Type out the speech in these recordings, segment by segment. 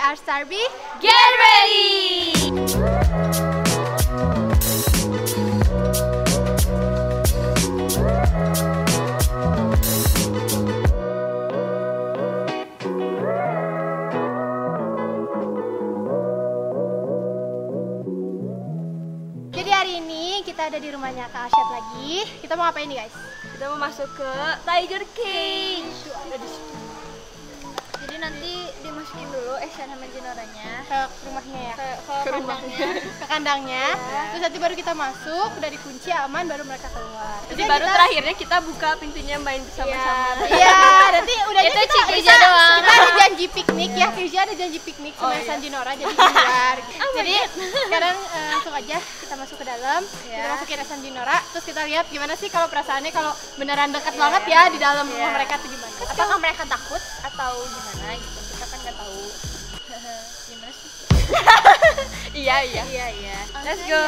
are Starby. Get ready! Jadi hari ini kita ada di rumahnya Kak Arsyad lagi. Kita mau ngapain nih guys? Kita mau masuk ke Tiger Cage. Ada di situ. Jadi nanti dimasukin dulu Eshan sama Jinoranya Ke rumahnya ya. ke kandangnya. Ke kandangnya. Terus nanti baru kita masuk, udah dikunci aman, baru mereka keluar. Jadi baru terakhirnya kita buka pintunya main bersama-sama. Iya, nanti udah Itu kita Kirja doang. Kita ada janji piknik ya. Kirja ada janji piknik sama San Jinora jadi di luar. Jadi sekarang langsung aja kita masuk ke dalam. Kita masukin San Jinora, terus kita lihat gimana sih kalau perasaannya kalau beneran dekat banget ya di dalam rumah mereka tuh gimana. Apakah mereka takut atau gimana gitu? Kita kan nggak tahu. Gimana sih? Iya. Let's go.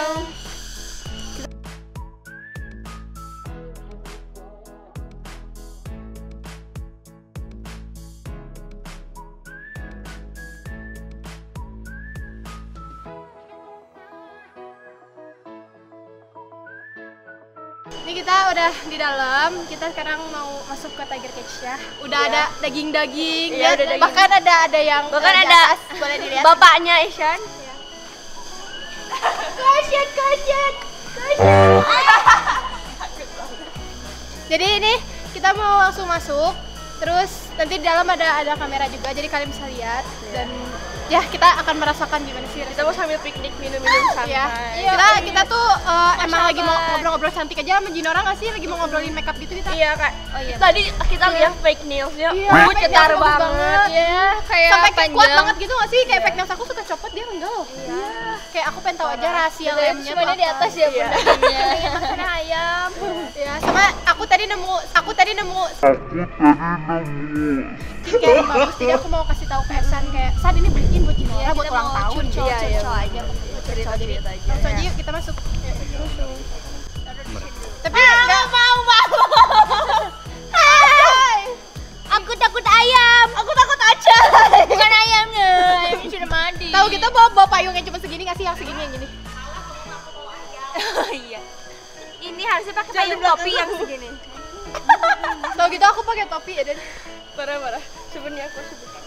Ini kita udah di dalam, kita sekarang mau masuk ke Tiger Cage ya. Udah ada daging-daging, Iya, ada daging. bahkan ada yang Bahkan di ada atas, boleh dilihat. Bapaknya Eshan. Kasian. Jadi ini kita mau langsung masuk, terus nanti di dalam ada kamera juga, jadi kalian bisa lihat dan ya kita akan merasakan gimana sih Kita mau sambil piknik minum-minum santai. Kita tuh emang lagi mau ngobrol-ngobrol cantik aja sama Jinora nggak sih? Lagi mau ngobrolin makeup gitu kita. Iya kak. Oh iya. Tadi kita lihat fake nailsnya, cetar bagus banget. Iya. Kayak Sampai kayak kuat panjang. banget gitu nggak sih? Kayak fake nails aku suka copot dia enggak loh. Iya. Kayak aku pengen tahu aja rahasia lemnya tuh Semuanya di atas ya Iya. bundanya. Makan ayam. Ya, sama aku tadi nemu kayak yang bagus, jadi aku mau kasih tahu ke San kayak San ini beliin buat Jinora buat ulang tahun. Iya. aja. Cerita aja. Langsung aja yuk kita masuk. Tapi nggak mau. Hai. Aku takut ayam. Aku takut aja. Bukan ayamnya. Ayam sudah mandi. Tahu kita bawa payung yang cuma segini nggak sih, yang segini yang gini? Oh iya. Ini harusnya pakai payung topi yang segini. Tahu gitu aku pakai topi ya dan Parah. Sebenarnya aku sebutkan.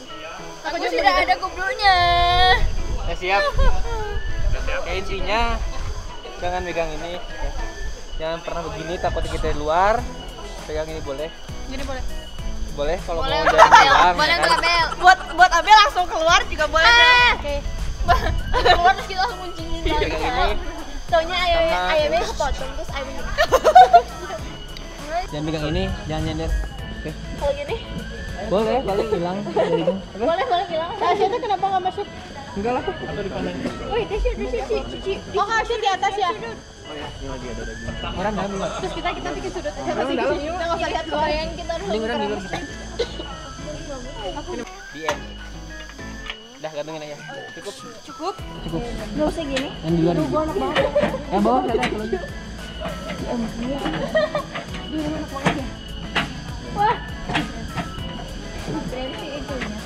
aku Aku sudah ada kubunya. Ya siap. Ya intinya jangan megang ini. Ya. Jangan pernah begini, takut kita di luar. Pegang ini boleh. Gini boleh. Boleh kalau Boleh mau untuk jangan Abel. bilang. Boleh ya untuk kan? Abel. Buat Abel langsung keluar juga boleh. Oke. Keluar terus kita langsung kunciin. Pegang ini. Taunya Sama- ayamnya kepotong terus ayamnya. Jangan pegang ini, jangan nyender. Oke. Kalau gini? Boleh, paling hilang dari ini. Oke? Boleh bilang. Kak Asyad tuh kenapa nggak masuk? Enggak lah. Atau dipandang. Wih, Cici. Oh Kak Asyad di atas ya? Orang dalam luar. Terus kita bikin sudut aja masih gini. Kita nggak usah lihat luar. Bayangin kita Ini orang di luar. Di end. Udah gantungin aja. Cukup. Nggak usah gini. Yang di luar. Yang bawah siapa yang keluar?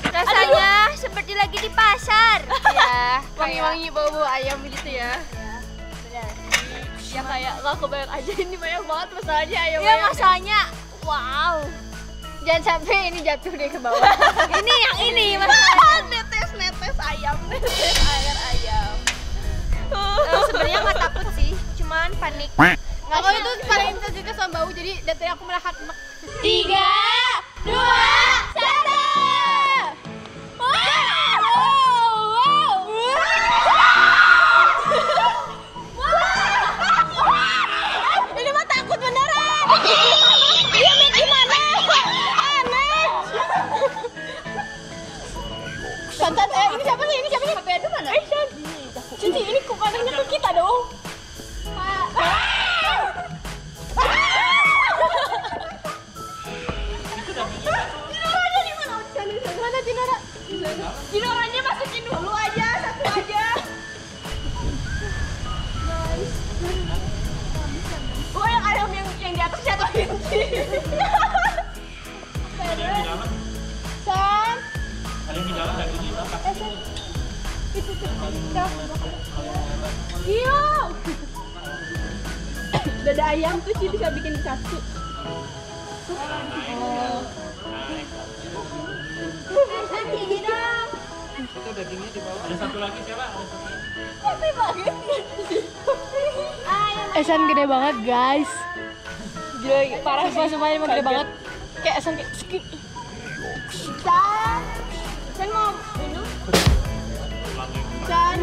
Rasanya seperti lagi di pasar. Ya, Wangi-wangi bau ayam gitu ya. ya kayak nggak kebayang aja ini banyak banget masalahnya ayam. Iya masalahnya, wow. Jangan sampai ini jatuh deh ke bawah. Ini yang ini masalahnya. netes ayam, netes air ayam. Sebenarnya nggak takut sih, cuman panik. Aku itu paling sensitif sama bau, jadi dari tadi aku melahap. 3, 2, 1. Ini mah takut beneran. Dia main gimana? Aneh. Santan, ini siapa sih? Ini siapa sih? HP aduh mana? Cici, ini kok kanannya ke kita dong. Mana Jinora? Jinoranya masukin dulu aja, satu aja. Oh yang ayam yang di atas jatuhin. San. Ada yang di dalam dan di Itu iya. Dada ayam tuh sih bisa bikin satu. Itu dagingnya di bawah. Ada satu lagi siapa? Esan gede banget guys. Gila parah semuanya emang gede banget. Kayak Esan kayak skip. San mau minum? San.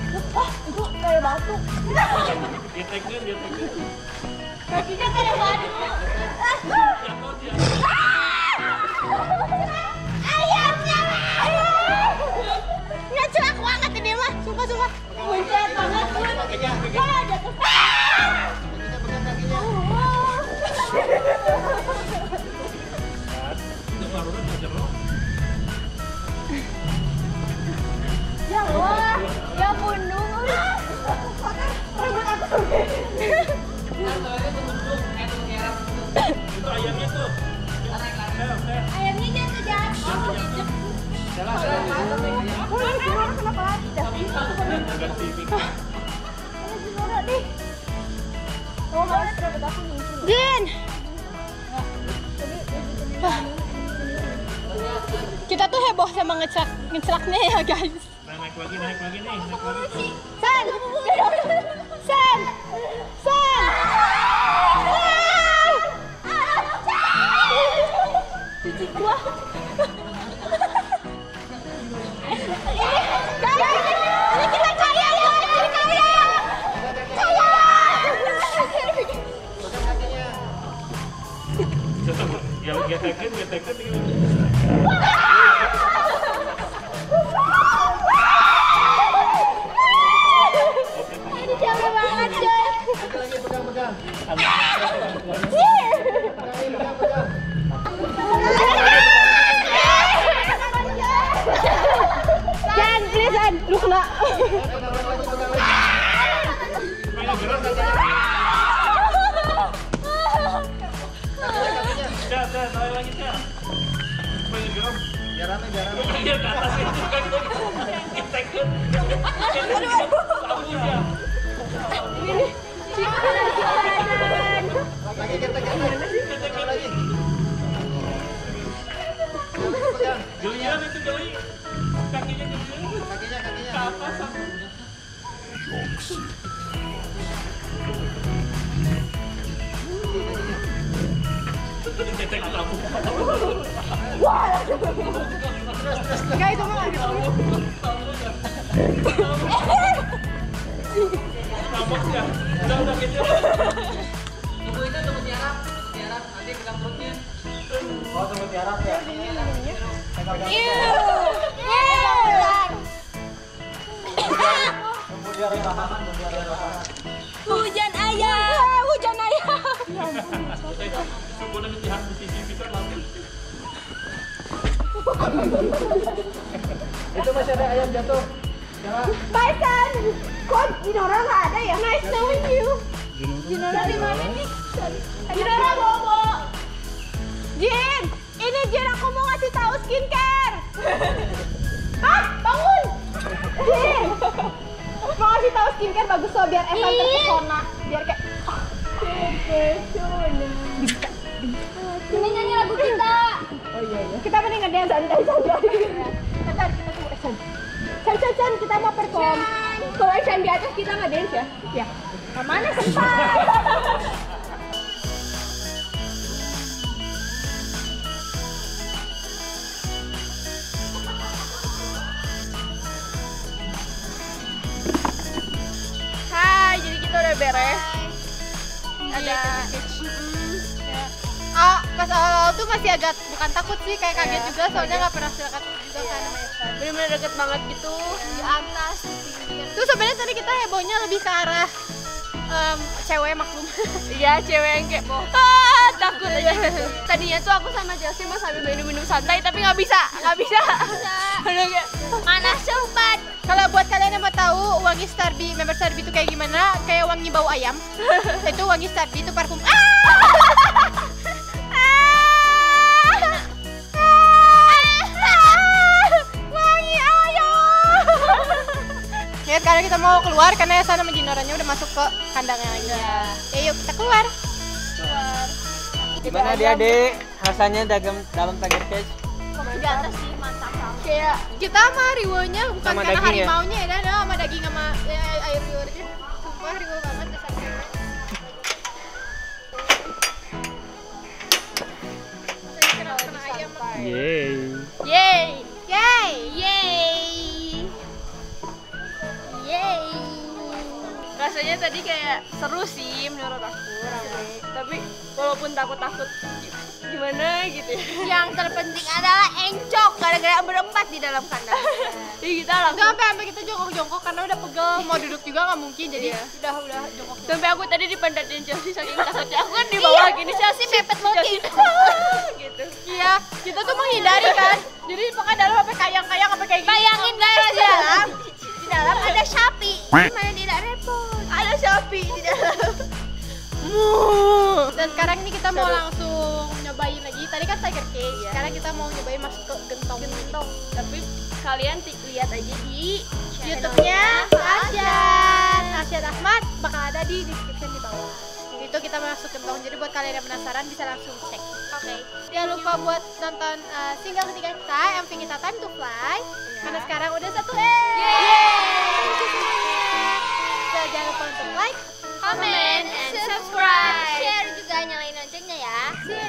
Itu itu kayak batu. Kakinya kayak batu. Ayamnya. Nggak celak banget ini mah. Sumpah. Muncrat banget. Kayak jatuh. Ya Allah, ya bunuh. Itu ayamnya tuh. Ayamnya jatuh. Kenapa lagi dah? Din. Kita tuh heboh sama ngecelaknya ya guys. Naik lagi nih. San. Wah. Ini kita kaya ya. Ini jauh banget guys. San, please San, lu kena. Tarik lagi, Cak. Pengen geram. Biar rame. Dia ke atas itu kan kita ikut. Gelian itu geli. Kakinya geli. Kakinya. Ke atas. Enggak itu mah gitu. Udah gitu. Tunggu itu tunggu tiarap nanti pegang perutnya. Oh, tunggu tiarap ya. Hujan ayam. Sudah kejahatan di sisi kan lagi. Itu masih ada ayam jatuh. Bye San. Kok Jinora nggak ada ya? Nice knowing you. Jinora di mana nih? Jinora bobo. Jin, ini Jin aku mau ngasih tahu skincare. Hah? Bangun. Jin. Mau ngasih tahu skincare bagus so biar Evan terpesona. Biar kayak terpesona. Ini nyanyi lagu kita. Oh iya. Kita mending ngedance santai-santai. Bentar, kita tunggu Evan. Chan, kita mau perform. Kalau Chan di atas kita ngedance ya? Ya. Mana sempat? Hai, jadi kita udah beres. Ada Pas awal tuh masih agak bukan takut sih, kayak kaget juga soalnya nggak pernah dekat juga kan sama Evan. bener-bener deket banget gitu di atas di pinggir. Tuh sebenarnya tadi kita hebohnya lebih ke arah cewek maklum. Iya, cewek yang kayak takut aja gitu. Tadinya tuh aku sama Chelsea mau sambil minum-minum santai tapi nggak bisa. Udah kayak mana sobat. Kalau buat kalian yang mau tahu wangi Starby, member Starby itu kayak gimana? Kayak wangi bau ayam. Itu wangi Starby itu parfum. Wangi ayam. Ya sekarang kita mau keluar karena Esan sama Jinoranya udah masuk ke kandangnya lagi. Yuk kita keluar. Gimana adik-adik? Rasanya dalam Tiger Cage? Di atas sih mantap banget. Kayak kita sama Riwonya bukan Sama karena daging ya? harimaunya ya, ada sama daging sama air Riwo aja. Sumpah Riwo banget dasar cewek. Kena ayam. Yeay. Yeay. Yay! Yeay. Rasanya tadi kayak seru sih menurut aku rame. Tapi walaupun takut-takut gimana gitu ya. Yang terpenting adalah encok gara-gara berempat di dalam kandang. Jadi kita langsung Sampai kita jongkok-jongkok karena udah pegel, mau duduk juga nggak mungkin, jadi udah jongkok. sampai aku tadi dipandatin Chelsea saking takutnya. Aku kan di bawah gini Chelsea mepet banget gitu. Iya, kita tuh menghindari kan. Jadi pokoknya dalam sampai kayang-kayang sampai kayak gini. Bayangin guys di dalam ada sapi. Mana tidak repot. Ada sapi di dalam. Dan sekarang ini kita mau langsung nyobain lagi. Tadi kan Tiger Cage, sekarang kita mau nyobain masuk ke gentong. Tapi kalian lihat aja di YouTube-nya Asyad Ahmad, bakal ada di description di bawah. Itu kita masuk gentong. Jadi buat kalian yang penasaran bisa langsung cek. Oke. Jangan lupa buat nonton single ketiga kita, Everything Is a Time to Fly. Karena sekarang udah 1M. So, jangan lupa untuk like, Comment and subscribe. Share juga, nyalain loncengnya ya. See you.